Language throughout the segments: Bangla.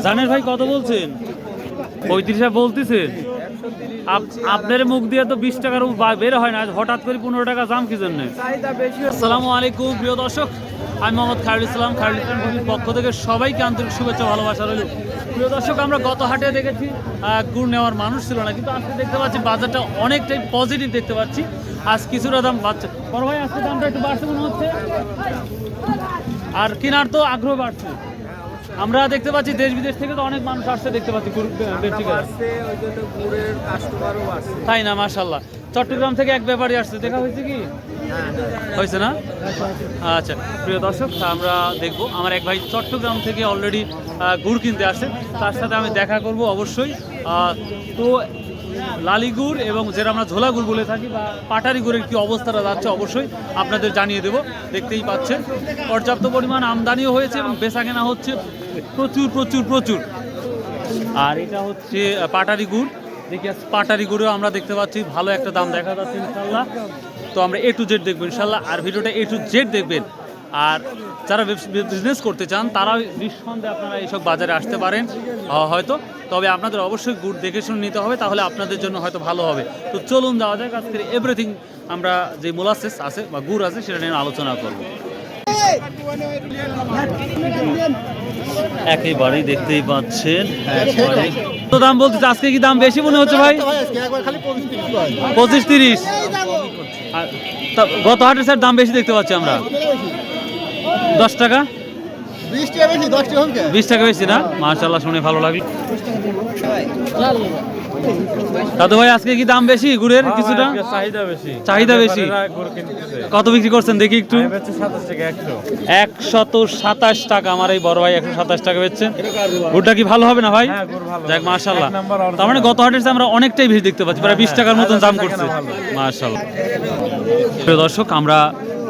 জানের ভাই কত বলছেন? 35 বলতেছেন। আপনার মুখ দিয়ে তো 20 টাকার বের হয় না, হঠাৎ করে 15 টাকা দাম কি জন্য? আসসালামু আলাইকুম প্রিয় দর্শক, আমি মোহাম্মদ খায়রুল ইসলাম। খায়রুল ইসলাম টিভির পক্ষ থেকে সবাইকে আন্তরিক শুভেচ্ছা ভালোবাসা রইল। প্রিয় দর্শক, আমরা গত হাটে দেখেছি গুড় নেওয়ার মানুষ ছিল না, কিন্তু আজকে দেখতে পাচ্ছি বাজারটা অনেকটাই পজিটিভ দেখতে পাচ্ছি। আজ কিছুটা দাম বাড়ছে। বড় ভাই, আজকে দামটা একটু বাড়ছে মনে হচ্ছে, আর কেনার তো আগ্রহ বাড়ছে। আমরা দেখতে পাচ্ছি দেশ বিদেশ থেকে তো অনেক মানুষ আসছে, দেখতে পাচ্ছি তাই না? মাশাআল্লাহ। চট্টগ্রাম থেকে এক ব্যাপারী আসছে, দেখা হয়েছে কি? হয়েছে না? আচ্ছা প্রিয় দর্শক, আমরা দেখবো। আমার এক ভাই চট্টগ্রাম থেকে অলরেডি গুড় কিনতে আসে, তার সাথে আমি দেখা করব অবশ্যই। তো লালি গুড় এবং যেটা আমরা ঝোলা গুড় বলে থাকি বা পাটারি গুড়ের কি অবস্থাটা যাচ্ছে অবশ্যই আপনাদের জানিয়ে দেব। দেখতেই পাচ্ছেন পর্যাপ্ত পরিমাণ আমদানিও হয়েছে এবং বেচাকেনা হচ্ছে প্রচুর প্রচুর প্রচুর। আর এটা হচ্ছে পাটারি গুড়। দেখি পাটারি গুড়েও আমরা দেখতে পাচ্ছি ভালো একটা দাম দেখা যাচ্ছে ইনশাল্লাহ। তো আমরা A to Z দেখবো ইনশাল্লাহ, আর ভিডিওটা A to Z দেখবেন। আর যারা বিজনেস করতে চান তারা নিঃসন্দেহে আপনারা এইসব বাজারে আসতে পারেন হয়তো, তবে আপনাদের অবশ্যই গুড় দেখে শুনে নিতে হবে, তাহলে আপনাদের জন্য হয়তো ভালো হবে। তো চলুন যাওয়া যাক, আজকের এভরিথিং আমরা যে মোলাসেস আছে বা গুড় আছে সেটা নিয়ে আলোচনা করব। একেবারেই দেখতেই পাচ্ছেন তো দাম বলতে আজকে কি দাম বেশি মনে হচ্ছে ভাই? 25-30। গত হাটের স্যার দাম বেশি দেখতে পাচ্ছি আমরা। 10 টাকা 20 টাকা বেশি না? মাশাআল্লাহ, শুনে ভালো লাগলো। দাদু ভাই, আজকে কি দাম বেশি গুড়ের? কিছুটা চাহিদা বেশি। কত বিক্রি করছেন দেখি একটু? 127 টাকা। আমার এই বড় ভাই 127 টাকা বেচছেন। গুড়টা কি ভালো হবে না ভাই? যাক মাশাআল্লাহ, তার মানে গত হাটের আমরা অনেকটাই বেশি দেখতে পাচ্ছি, প্রায় 20 টাকার মতন দাম করছে। মাশাআল্লাহ। প্রিয় দর্শক, আমরা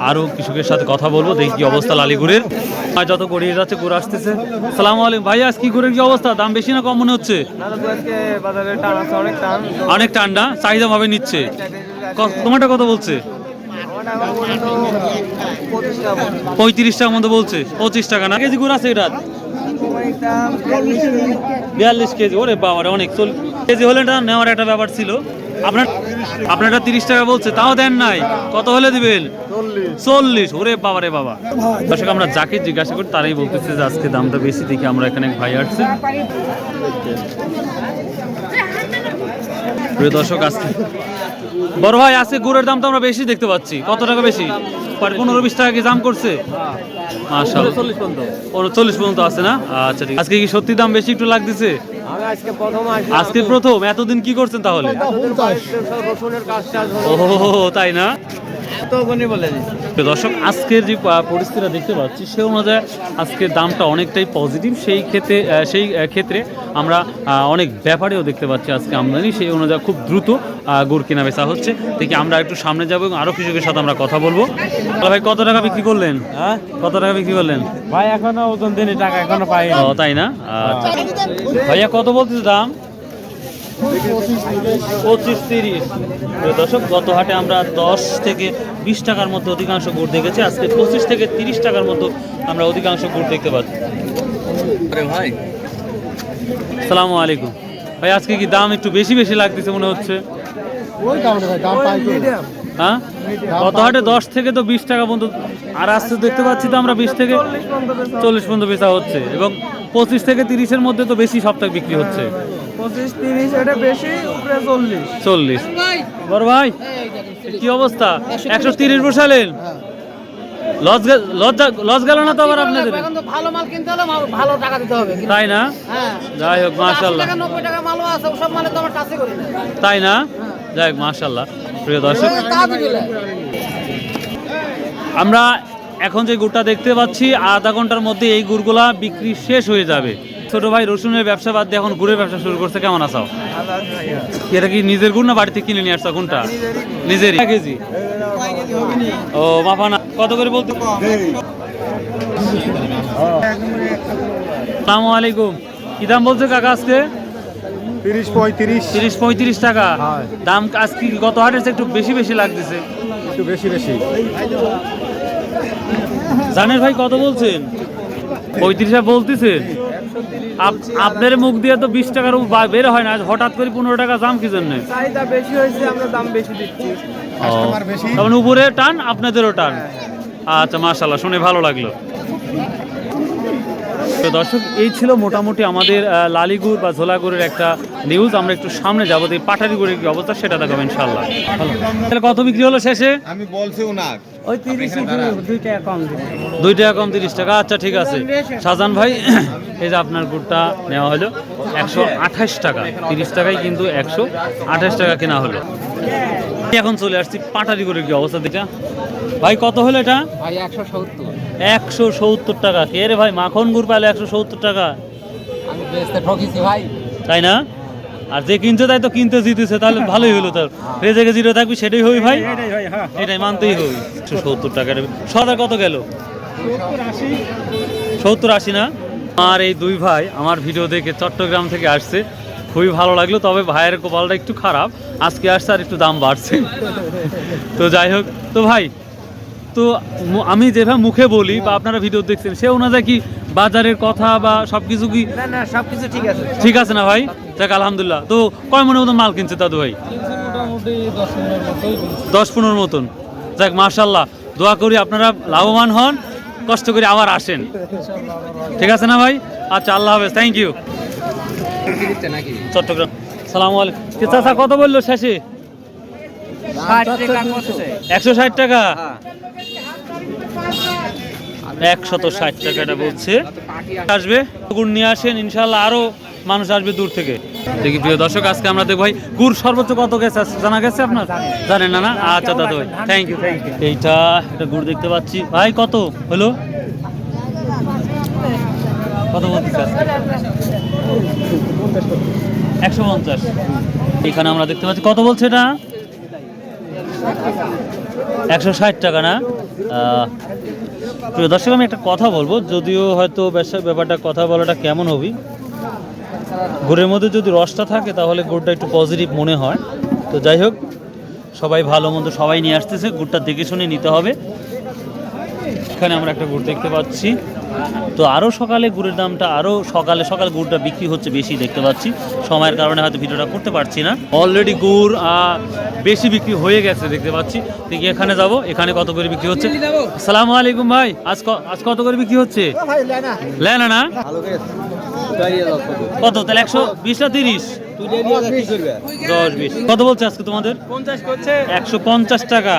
আরো কৃষকের সাথে কথা বলবো, দেখি কি অবস্থা লালি গুড়ের। যত গড়িয়ে যাচ্ছে গুড় আসতেছে। আসসালামু আলাইকুম ভাই, আজ কি গুড়ের কি অবস্থা? দাম বেশি না কম মনে হচ্ছে? অনেক টান না? চাহিদা ভাবে নিচ্ছে। তোমারটা কত বলছে? 35 টাকার মতো বলছে। 25 টাকা না কেজি গুড় আছে এটা? 42 কেজি। ওরে বাবা, অনেক কেজি হলে এটা নেওয়ার একটা ব্যাপার ছিল। আপনারটা 30 টাকা বলছে, তাও দেন নাই। কত হলে দিবেন? 40। ওরে বাবা রে বাবা। দর্শক, আমরা যাকে জিজ্ঞাসা করি তারাই বলতেছে যে আজকে দামটা বেশি। দেখি আমরা এখানে ভাই আসছে। প্রিয় দর্শক, আজকে বড় ভাই আজকে গুড়ের দাম তো আমরা বেশি দেখতে পাচ্ছি। কত টাকা বেশি? 15-20 টাকা কি দাম করছে? মাশাআল্লাহ, 40 পর্যন্ত আছে না? আচ্ছা ঠিক। আজকে কি সত্যি দাম বেশি একটু লাগতেছে? আজকে প্রথম। এতদিন কি করছেন তাহলে? ও তাই না? দর্শক, আজকের যে পরিস্থিতিটা দেখতে পাচ্ছি সে অনুযায়ী আজকের দামটা অনেকটাই পজিটিভ। সেই ক্ষেত্রে আমরা অনেক ব্যাপারেও দেখতে পাচ্ছি আজকে আমদানি সেই অনুযায়ী খুব দ্রুত গুড় কেনা বেচা হচ্ছে। দেখি আমরা একটু সামনে যাবো এবং আরো কৃষকের সাথে আমরা কথা বলবো। ভাই, কত টাকা বিক্রি করলেন? কত টাকা বিক্রি করলেন ভাই? এখনো ওজন দিনে টাকা এখনো পাই। ও তাই না? আচ্ছা ভাইয়া, কত বলতেছে দাম? 25-30। দর্শক, গত হাটে আমরা 10 থেকে 20 টাকার মধ্যে অধিকাংশ গুড় দেখেছি। আজকে 25 থেকে 30 টাকার মতো আমরা অধিকাংশ গুড় দেখতে পাচ্ছি। ভাই আসসালামু আলাইকুম ভাই, আজকে কি দাম একটু বেশি বেশি লাগতেছে মনে হচ্ছে? হ্যাঁ, গত হাটে 10 থেকে তো 20 টাকা পর্যন্ত, আর আজকে দেখতে পাচ্ছি তো আমরা 20 থেকে 40 পর্যন্ত বেচা হচ্ছে এবং 25 থেকে 30-এর মধ্যে তো বেশি সপ্তাহে বিক্রি হচ্ছে। 25-30 এটা বেশি, উপরে 40। বড় ভাই, কি অবস্থা? 130 বসালেন? লস গেল না তো আবার আপনাদের? ভালো মাল কিনতে হলে ভালো টাকা দিতে হবে, তাই না? যাই হোক মাশাআল্লাহ। 90 টাকা মালও আছে, সব মানে তো আমরা টাচই করি না, তাই না? যাই হোক মাশাআল্লাহ। প্রিয় দর্শক, আমরা এখন যে গুড়টা দেখতে পাচ্ছি আধা ঘন্টার মধ্যে এই গুড়গুলা বিক্রি শেষ হয়ে যাবে। ছোট ভাই রসুনের ব্যবসা বাদ দিয়ে এখন গুড়ের ব্যবসা শুরু করছে, কেমন আছো? এটা কি নিজের গুড় না বাড়িতে কিনে নিয়ে আসছো? কোনটা? নিজেরই। কেজি? ও মাপা না। কত করে বলতে? আসসালামু আলাইকুম। কি দাম বলছে কাকা আজকে? 30-35 টাকা দাম। আজকে গত হাটের একটু বেশি বেশি লাগতেছে, একটু বেশি বেশি। জানের ভাই কত বলছেন? 35 বলতেছে। আপনার মুখ দিয়ে তো 20 টাকার বের হয় না, হঠাৎ করে 15 টাকা দাম কি জন্য? চাহিদা বেশি হয়েছে, আমরা দাম বেশি দিচ্ছি। কাস্টমার বেশি। তখন উপরে টান, আপনাদেরও টান। আচ্ছা, মাশাআল্লাহ, শুনে ভালো লাগলো। তো দর্শক, এই ছিল মোটামুটি আমাদের লালিগুড় বা ঝোলাগুড়ের একটা নিউজ। আমরা একটু সামনে যাবো, এই পাটারি গুড়ের কি অবস্থা সেটা দেখাবো ইনশাআল্লাহ। তাহলে কত বিক্রি হলো শেষে? আমি বলছি ওনার ওই 30 2 টাকা কম দিবে। 2 টাকা কম, 30 টাকা। আচ্ছা, ঠিক আছে শাহজাহান ভাই, এই যে আপনার গুড়টা নেওয়া হলো 128 টাকা, 30 টাকায় কিন্তু 128 টাকা কেনা হলো। এখন চলে আসছি পাটারি গুড়ের কি অবস্থা দিটা। ভাই কত হলো এটা? ভাই 170। 170 টাকা। কে রে ভাই, মাখন গুড় পাইলে 170 টাকা? আমি বেচতে ঠকিছি ভাই। তাই না? আর যে কিনছে তাই তো কিনতে জিতেছে, তাহলে ভালোই হলো। তার রেজেকে জিরো থাকবি সেটাই হই ভাই, এটাই মানতেই হই। 170 টাকা সদা কত গেল? 70-80 না? আর এই দুই ভাই আমার ভিডিও দেখে চট্টগ্রাম থেকে আসছে, খুবই ভালো লাগলো। তবে ভাইয়ের কপালটা একটু খারাপ, আজকে আসছে আর একটু দাম বাড়ছে। তো যাই হোক, তো ভাই, তো আমি যেভাবে মুখে বলি বা আপনারা ভিডিও দেখছেন, সে অনুযায়ী কি বাজারের কথা বা সবকিছু কি না না, সবকিছু ঠিক আছে। ঠিক আছে না ভাই? যাক আলহামদুলিল্লাহ। তো কয় মনের মতন মাল কিনছে দাদু ভাই? মোটামুটি 10-15 মতন। যাক মাশাআল্লাহ, দোয়া করি আপনারা লাভবান হন, কষ্ট করে আবার আসেন। ঠিক আছে না ভাই? আচ্ছা, আল্লাহ হাফেজ, থ্যাংক ইউ। চট্টগ্রাম। সালামু আলাইকুম। কে চাচা কত বললো শেষে? 60 টাকা করছে। 160 টাকা। 160 টাকাটা বলছে। আসবে গুড় নিয়ে আসেন, ইনশাআল্লাহ আরো মানুষ আসবে দূর থেকে। দেখি প্রিয় দর্শক, আজকে আমরা দেখব ভাই গুড় সর্বোচ্চ কত গেছে জানা গেছে আপনার? জানেন না? না, আচ্ছা দাদু ভাই, থ্যাংক ইউ। এইটা একটা গুড় দেখতে পাচ্ছি ভাই, কত হলো? কত বলতেছে আজকে? 150। এখানে আমরা দেখতে পাচ্ছি, কত বলছে এটা? 160 টাকা না? প্রিয় দর্শক, আমি একটা কথা বলবো, যদিও হয়তো ব্যাপারটা কথা বলাটা কেমন হবে, গুড়ের মধ্যে যদি রসটা থাকে তাহলে গুড়টা একটু পজিটিভ মনে হয়। তো যাই হোক, সবাই ভালো মন্দ সবাই নিয়ে আসতেছে, গুড়টা দেখে শুনে নিতে হবে। এখানে আমরা একটা গুড় দেখতে পাচ্ছি। তো আরও সকালে গুড়ের দামটা আরও সকালে গুড়টা বিক্রি হচ্ছে বেশি দেখতে পাচ্ছি। সময়ের কারণে হয়তো ভিডিওটা করতে পারছি না। অলরেডি গুড় বেশি বিক্রি হয়ে গেছে দেখতে পাচ্ছি। দেখি এখানে যাব, এখানে কত করে বিক্রি হচ্ছে। আসসালামু আলাইকুম ভাই, আজ কত করে বিক্রি হচ্ছে? লেনা না কত তাহলে? 120 না 30? 10-20 কত বলছে আজকে তোমাদের? 50 করছে। 150 টাকা।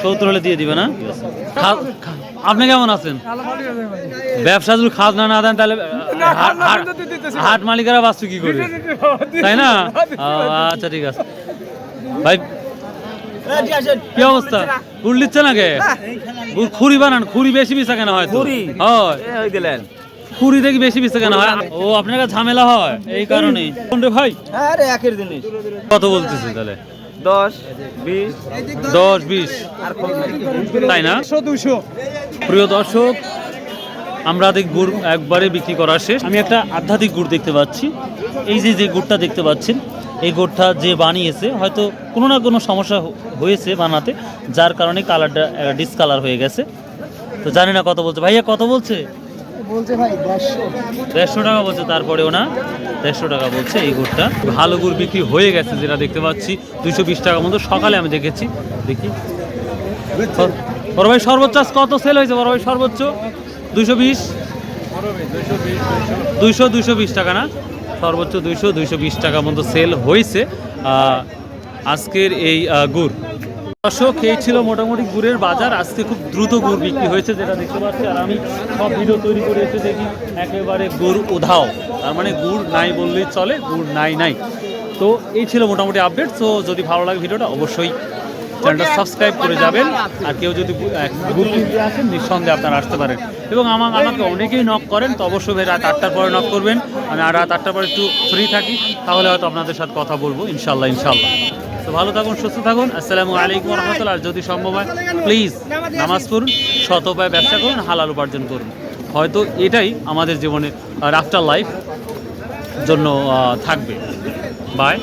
70 হলে দিয়ে দিবে না? আপনি কেমন আছেন? ব্যবসা যদি খাজনা না দেন তাহলে হাট মালিকেরা বাঁচবে কি করে, তাই না? আচ্ছা, ঠিক আছে ভাই। কি অবস্থা? গুড় নিচ্ছে না কে? গুড় খুরি বানান, খুরি বেশি পিসা কেন হয়? হয় খুরি দেখি বেশি পিসা কেন হয়? ও, আপনার কাছে ঝামেলা হয় এই কারণে ভাই? আরে একের জিনিস। কত বলতেছে তাহলে? 10-20 আর তাই না? 100-200। প্রিয় দর্শক, আমরা গুড় একবারে বিক্রি করা শেষ। আমি একটা আধ্যাত্মিক গুড় দেখতে পাচ্ছি। এই যে গুড়টা দেখতে পাচ্ছেন, এই গুড়টা যে বানিয়েছে হয়তো কোনো না কোনো সমস্যা হয়েছে বানাতে, যার কারণে কালারটা ডিসকালার হয়ে গেছে। তো জানি না কত বলছে ভাইয়া, কত বলছে? ভাই 150 টাকা বলছে। তারপরেও না, 150 টাকা বলছে। এই গুড়টা ভালো গুড় বিক্রি হয়ে গেছে যেটা দেখতে পাচ্ছি। 220 টাকার মতো সকালে আমি দেখেছি। দেখি বড় ভাই, সর্বোচ্চ আজ কত সেল হয়েছে বড় ভাই? সর্বোচ্চ 220 টাকা না? সর্বোচ্চ 220 টাকা মতো সেল হয়েছে আজকের এই গুড়। দর্শক, এই ছিল মোটামুটি গুড়ের বাজার। আজকে খুব দ্রুত গুড় বিক্রি হয়েছে যেটা দেখতে পাচ্ছি। আর আমি সব ভিডিও তৈরি করে এসে দেখি একেবারে গুড় উধাও, তার মানে গুড় নাই বললেই চলে, গুড় নাই। তো এই ছিল মোটামুটি আপডেট। তো যদি ভালো লাগে ভিডিওটা, অবশ্যই চ্যানেলটা সাবস্ক্রাইব করে যাবেন। আর কেউ যদি গুড় কিনতে আসেন, নিঃসন্দেহে আপনারা আসতে পারেন। এবং আমাকে অনেকেই নক করেন, তো অবশ্যই ভাই রাত 8টার পরে নক করবেন। আমি রাত 8টার পরে একটু ফ্রি থাকি, তাহলে হয়তো আপনাদের সাথে কথা বলবো ইনশাল্লাহ। তো ভালো থাকুন, সুস্থ থাকুন। আসসালামু আলাইকুম রহমতুল্লাহ। আর যদি সম্ভব হয় প্লিজ নামাজ পড়ুন, সৎ উপায়ে ব্যবসা করুন, হালাল উপার্জন করুন। হয়তো এটাই আমাদের জীবনে আফটার লাইফ জন্য থাকবে। বাই।